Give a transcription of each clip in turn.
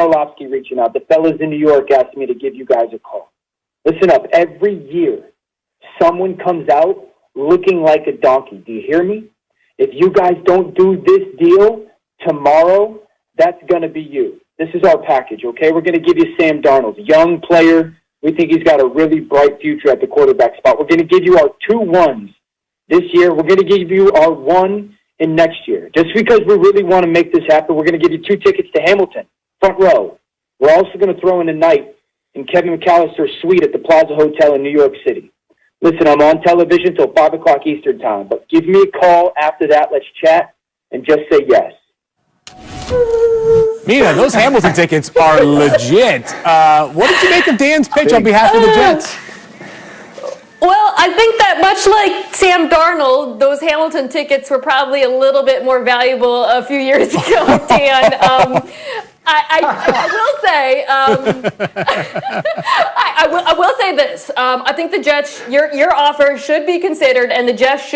Orlovsky reaching out. The fellas in New York asked me to give you guys a call. Listen up. Every year, someone comes out looking like a donkey. Do you hear me? If you guys don't do this deal tomorrow, that's going to be you. This is our package, okay? We're going to give you Sam Darnold, young player. We think he's got a really bright future at the quarterback spot. We're going to give you our 2 1s this year. We're going to give you our 1 in next year. Just because we really want to make this happen, we're going to give you 2 tickets to Hamilton, front row. We're also going to throw in a night in Kevin McAllister's suite at the Plaza Hotel in New York City. Listen, I'm on television till 5 o'clock Eastern time, but give me a call after that. Let's chat and just say yes. Mina, those Hamilton tickets are legit. What did you make of Dan's pitch on behalf of the Jets? Well, I think that much like Sam Darnold, those Hamilton tickets were probably a little bit more valuable a few years ago, Dan. I will say, I will say this. I think the Jets, your offer should be considered, and the Jets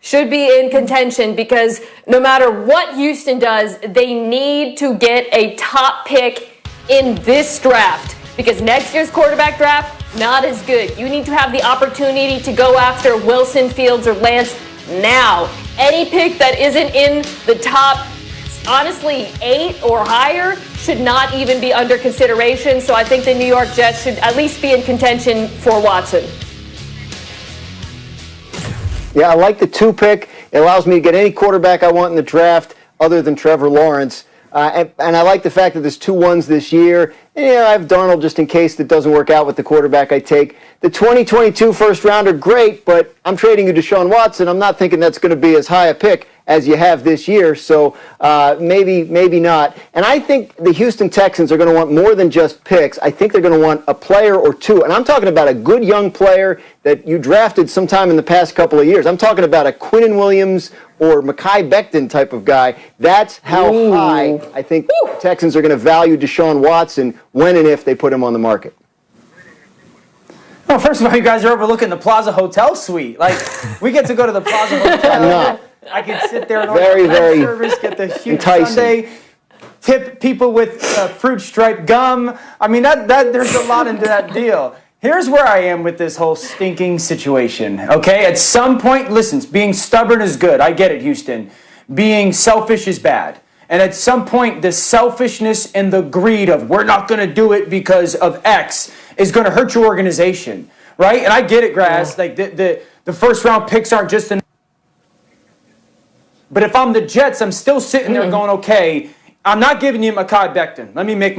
should be in contention, because no matter what Houston does, they need to get a top pick in this draft, because next year's quarterback draft, not as good. You need to have the opportunity to go after Wilson, Fields, or Lance now. Any pick that isn't in the top, honestly, 8 or higher should not even be under consideration. So I think the New York Jets should at least be in contention for Watson. Yeah, I like the 2 pick. It allows me to get any quarterback I want in the draft other than Trevor Lawrence. And I like the fact that there's 2 1s this year. And, I have Darnold just in case it doesn't work out with the quarterback I take. The 2022 first rounder, great, but I'm trading you Deshaun Watson. I'm not thinking that's going to be as high a pick as you have this year, so maybe not. And I think the Houston Texans are going to want more than just picks. I think they're going to want a player or 2. And I'm talking about a good young player that you drafted sometime in the past couple of years. I'm talking about a Quinnen Williams or Mekhi Becton type of guy. That's how high I think the Texans are going to value Deshaun Watson when and if they put him on the market. Well, first of all, you guys are overlooking the Plaza Hotel suite. Like, we get to go to the Plaza Hotel. I'm not. I can sit there and order very service, get the huge sundae, tip people with fruit striped gum. I mean, that there's a lot into that deal. Here's where I am with this whole stinking situation, okay? At some point, listen, being stubborn is good. I get it, Houston. Being selfish is bad. And at some point, the selfishness and the greed of we're not going to do it because of X is going to hurt your organization, right? And I get it, Grass. Like, the first-round picks aren't just enough. But if I'm the Jets, I'm still sitting there going, okay, I'm not giving you Mekhi Becton. Let me make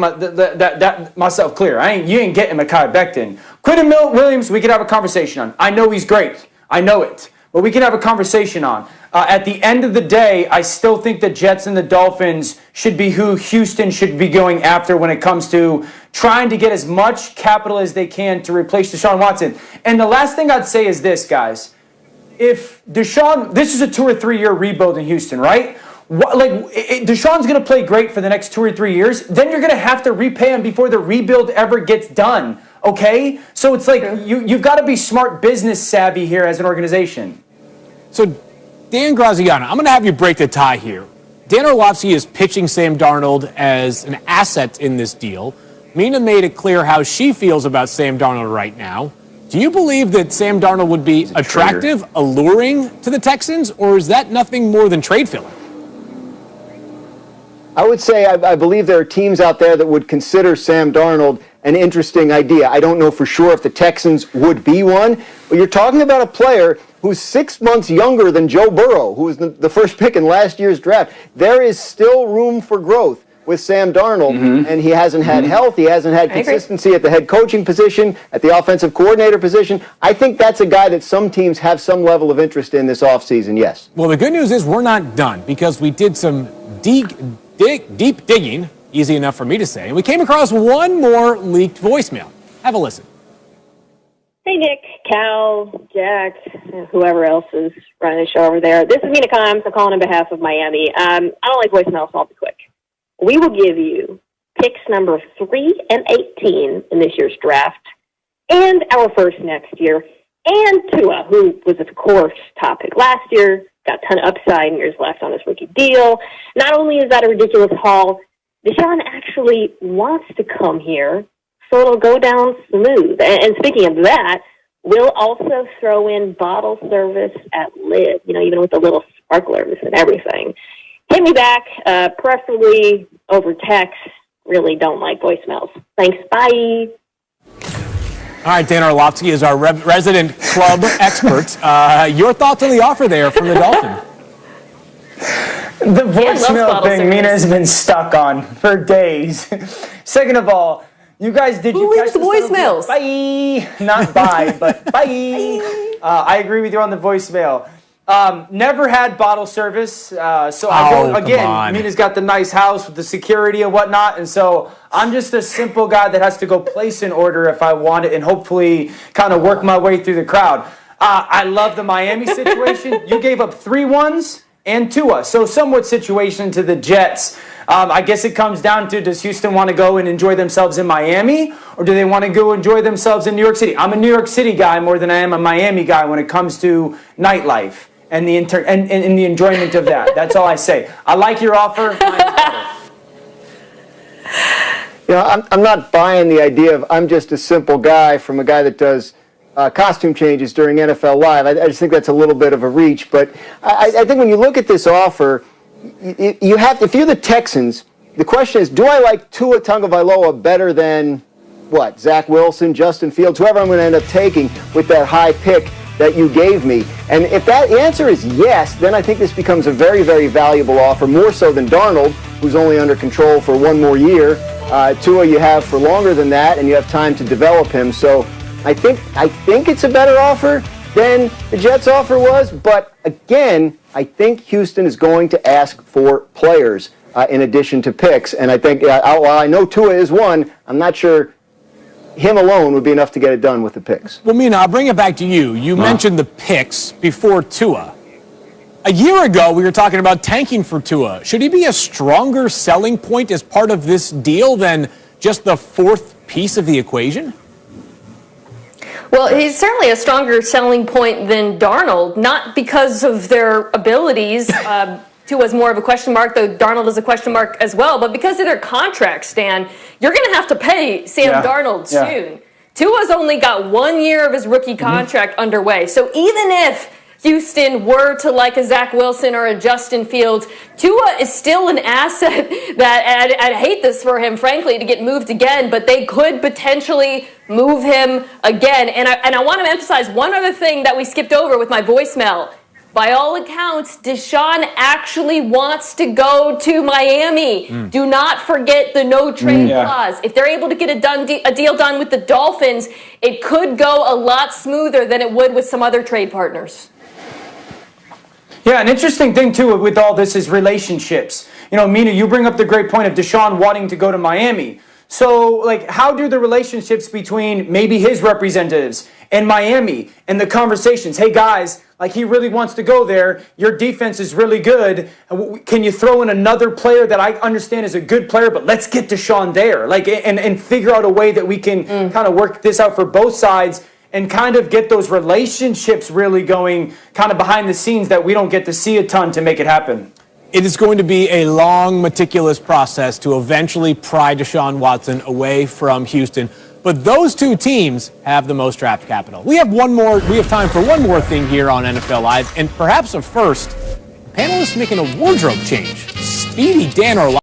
myself clear. You ain't getting Mekhi Becton. Quinnen Williams, we could have a conversation on. I know he's great. I know it. But we can have a conversation on. At the end of the day, I still think the Jets and the Dolphins should be who Houston should be going after when it comes to trying to get as much capital as they can to replace Deshaun Watson. And the last thing I'd say is this, guys. If Deshaun, this is a 2 or 3 year rebuild in Houston, right? Deshaun's going to play great for the next 2 or 3 years. Then you're going to have to repay him before the rebuild ever gets done. Okay? So it's like you've got to be smart business savvy here as an organization. So, Dan Graziano, I'm going to have you break the tie here. Dan Orlovsky is pitching Sam Darnold as an asset in this deal. Mina made it clear how she feels about Sam Darnold right now. Do you believe that Sam Darnold would be attractive, alluring to the Texans, or is that nothing more than trade filler? I would say I believe there are teams out there that would consider Sam Darnold an interesting idea. I don't know for sure if the Texans would be one, but you're talking about a player who's 6 months younger than Joe Burrow, who was the first pick in last year's draft. There is still room for growth with Sam Darnold, and he hasn't had health. He hasn't had consistency at the head coaching position, at the offensive coordinator position. I think that's a guy that some teams have some level of interest in this offseason, yes. Well, the good news is we're not done, because we did some deep digging, easy enough for me to say, and we came across one more leaked voicemail. Have a listen. Hey, Nick, Cal, Jack, whoever else is running the show over there. This is Mina Kimes. I'm calling on behalf of Miami. I don't like voicemails, so I'll be quick. We will give you picks number 3 and 18 in this year's draft, and our first next year, and Tua, who was, of course, top pick last year, got a ton of upside and years left on his rookie deal. Not only is that a ridiculous haul, Deshaun actually wants to come here, so it'll go down smooth. And speaking of that, we'll also throw in bottle service at Liv, even with the little sparklers and everything. Hit me back, preferably over text. Really don't like voicemails. Thanks, bye. All right, Dan Orlovsky is our resident club expert. Your thoughts on the offer there from the Dolphin? The voicemail thing Mina has been stuck on for days. Second of all, you guys, did you catch the voicemails? Bye. Not bye, but bye. I agree with you on the voicemail. Never had bottle service, so I go again. Mina's got the nice house with the security and whatnot, and so I'm just a simple guy that has to go place an order if I want it, and hopefully kind of work my way through the crowd. I love the Miami situation. You gave up 3 ones and Tua, so somewhat situation to the Jets. I guess it comes down to, does Houston want to go and enjoy themselves in Miami, or do they want to go enjoy themselves in New York City? I'm a New York City guy more than I am a Miami guy when it comes to nightlife and the and the enjoyment of that. That's all I say. I like your offer. I'm not buying the idea of I'm just a simple guy from a guy that does costume changes during NFL Live. I just think that's a little bit of a reach. But I think when you look at this offer, you have to, if you're the Texans, the question is, do I like Tua Tagovailoa better than, Zach Wilson, Justin Fields, whoever I'm going to end up taking with that high pick that you gave me? And if that answer is yes, then I think this becomes a very, very valuable offer, more so than Darnold, who's only under control for 1 more year. Tua you have for longer than that, and you have time to develop him. So I think it's a better offer than the Jets' offer was. But again, I think Houston is going to ask for players in addition to picks. And I think, while I know Tua is one, I'm not sure him alone would be enough to get it done with the picks. Well, Mina, I'll bring it back to you. You mentioned the picks before Tua. A year ago, we were talking about tanking for Tua. Should he be a stronger selling point as part of this deal than just the 4th piece of the equation? Well, he's certainly a stronger selling point than Darnold, not because of their abilities. Tua's more of a question mark, though Darnold is a question mark as well. But because of their contracts, Stan, you're going to have to pay Sam Darnold soon. Tua's only got 1 year of his rookie contract underway. So even if Houston were to like a Zach Wilson or a Justin Fields, Tua is still an asset that, I'd hate this for him, frankly, to get moved again, but they could potentially move him again. And I want to emphasize one other thing that we skipped over with my voicemail. By all accounts, Deshaun actually wants to go to Miami. Do not forget the no-trade clause. If they're able to get a deal done with the Dolphins, it could go a lot smoother than it would with some other trade partners. Yeah, an interesting thing, too, with all this is relationships. Mina, you bring up the great point of Deshaun wanting to go to Miami. So, how do the relationships between maybe his representatives and Miami and the conversations? Hey, guys, he really wants to go there. Your defense is really good. Can you throw in another player that I understand is a good player, but let's get Deshaun there, and figure out a way that we can kind of work this out for both sides and kind of get those relationships really going kind of behind the scenes that we don't get to see a ton to make it happen. It is going to be a long, meticulous process to eventually pry Deshaun Watson away from Houston. But those 2 teams have the most draft capital. We have time for one more thing here on NFL Live, and perhaps a first. Panelists making a wardrobe change. Speedy Dan Orlovsky.